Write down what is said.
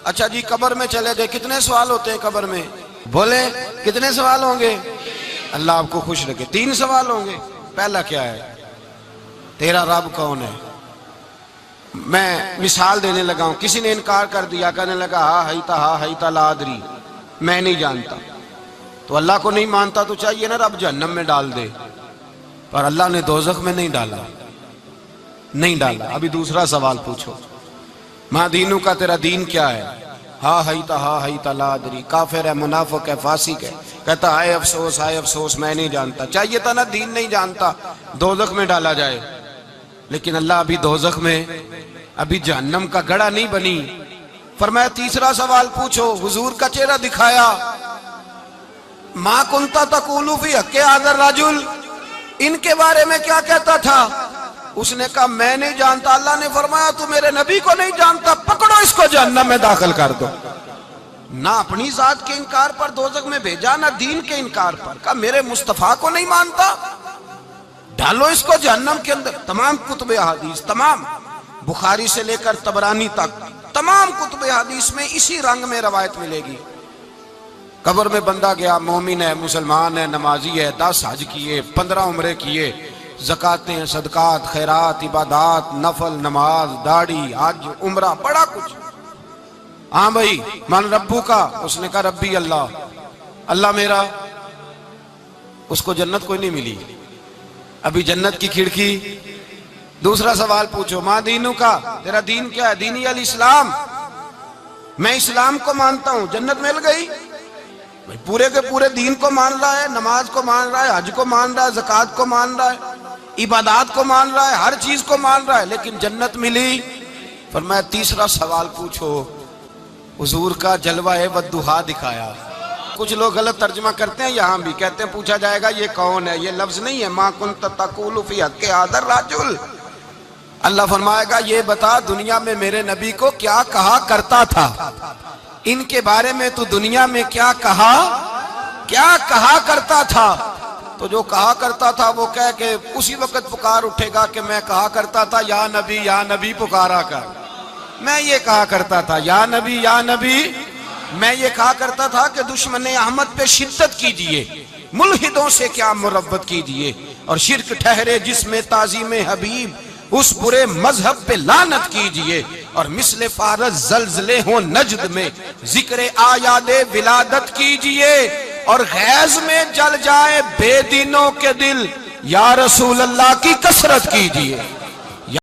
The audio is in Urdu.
اچھا جی قبر میں چلے گئے، کتنے سوال ہوتے ہیں قبر میں؟ بولے کتنے سوال ہوں گے؟ اللہ آپ کو خوش رکھے، 3 سوال ہوں گے۔ پہلا کیا ہے؟ تیرا رب کون ہے؟ میں مثال دینے لگا ہوں، کسی نے انکار کر دیا، کہنے لگا ہا ہیتا لا ادری، میں نہیں جانتا، تو اللہ کو نہیں مانتا تو چاہیے نا رب جہنم میں ڈال دے، پر اللہ نے دوزخ میں نہیں ڈالا، نہیں ڈالا۔ ابھی دوسرا سوال پوچھو، ماں دینوں کا، تیرا دین کیا ہے؟ ہا ہیتا لا ادری، کافر ہے، منافق ہے، فاسق ہے، کہتا ہائے افسوس میں نہیں جانتا۔ چاہیے تھا نا دین نہیں جانتا دوزخ میں ڈالا جائے، لیکن اللہ ابھی دوزخ میں، ابھی جہنم کا گڑھا نہیں بنی۔ فرمایا تیسرا سوال پوچھو، حضور کا چہرہ دکھایا، ما کنتا تقول فی حق ھذا الرجل، ان کے بارے میں کیا کہتا تھا؟ اس نے کہا میں نہیں جانتا۔ اللہ نے فرمایا تو میرے نبی کو نہیں جانتا، پکڑو اس کو جہنم میں داخل کر دو۔ نہ اپنی ذات کے انکار پر دوزخ میں بھیجا، نہ دین کے انکار پر، کہا میرے مصطفیٰ کو نہیں مانتا، ڈالو اس کو جہنم کے اندر۔ تمام کتب حدیث، تمام بخاری سے لے کر طبرانی تک، تمام کتب حدیث میں اسی رنگ میں روایت ملے گی۔ قبر میں بندہ گیا، مومن ہے، مسلمان ہے، نمازی ہے، 10 حج کیے، 15 عمرے کیے، زکاتیں، صدقات، خیرات، عبادات، نفل، نماز، داڑھی، حج، عمرہ، بڑا کچھ۔ ہاں بھائی من ربو کا، اس نے کہا ربی اللہ، اللہ میرا۔ اس کو جنت کوئی نہیں ملی، ابھی جنت کی کھڑکی۔ دوسرا سوال پوچھو، ماں دینوں کا، تیرا دین کیا ہے؟ دینی الاسلام، میں اسلام کو مانتا ہوں، جنت مل گئی۔ پورے کے پورے دین کو مان رہا ہے، نماز کو مان رہا ہے، حج کو مان رہا ہے، زکوٰۃ کو مان رہا ہے، عبادات کو مان رہا ہے، ہر چیز کو مان رہا ہے، لیکن جنت ملی۔ فرمایا تیسرا سوال پوچھو، حضور کا جلوہ والضحیٰ دکھایا۔ کچھ لوگ غلط ترجمہ کرتے ہیں، یہاں بھی کہتے ہیں پوچھا جائے گا یہ کون ہے، یہ لفظ نہیں ہے، ما کنت تقول فی حق ھذا الرجل۔ اللہ فرمائے گا یہ بتا دنیا میں میرے نبی کو کیا کہا کرتا تھا، ان کے بارے میں تو دنیا میں کیا کہا کرتا تھا۔ تو جو کہا کرتا تھا وہ کہہ کے اسی وقت پکار اٹھے گا کہ میں کہا کرتا تھا یا نبی پکارا کر، میں یہ کہا کرتا تھا یا نبی، میں یہ کہا کرتا تھا کہ دشمن احمد پہ شدت کیجئے، ملحدوں سے کیا مربت کیجئے، اور شرک ٹھہرے جس میں تعظیم حبیب، اس برے مذہب پہ لعنت کیجئے، اور مثل فارس زلزلے ہوں نجد میں ذکر آیاد ولادت کیجئے، اور غیظ میں جل جائے بے دینوں کے دل، یا رسول اللہ کی کثرت کیجئے۔